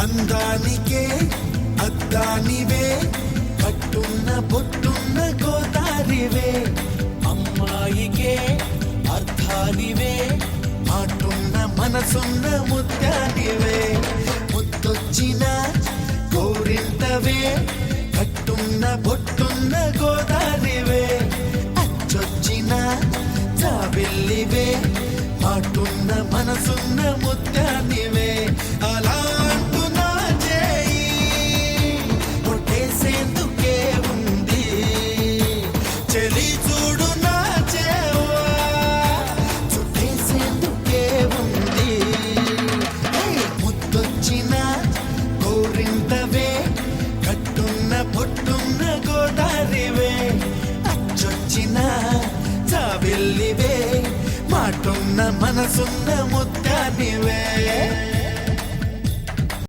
అందానికే అద్దానివే కట్టున్న బొట్టున్న గోదారివే అమ్మాయికే అర్థానివే మాటున్న మనసున్న ముత్యానివే ముత్తొచ్చిన గోరింటవే కట్టున్న బొట్టున్న గోదారివే అచ్చొచ్చిన జాబిల్లివే మాటున్న మనసున్న ముత్యానివే అలా అంటున్నా చేయి కొట్టేసేందుకే ఉంది చెలి చూడు నా చేవా చుట్టేసేందుకే ఉంది ముద్దొచ్చిన గోరింటవే కట్టున్న పొట్టున్న గోదారివే అచ్చొచ్చిన చావెల్లివే మాటున్న మనసున్న ముత్యానివే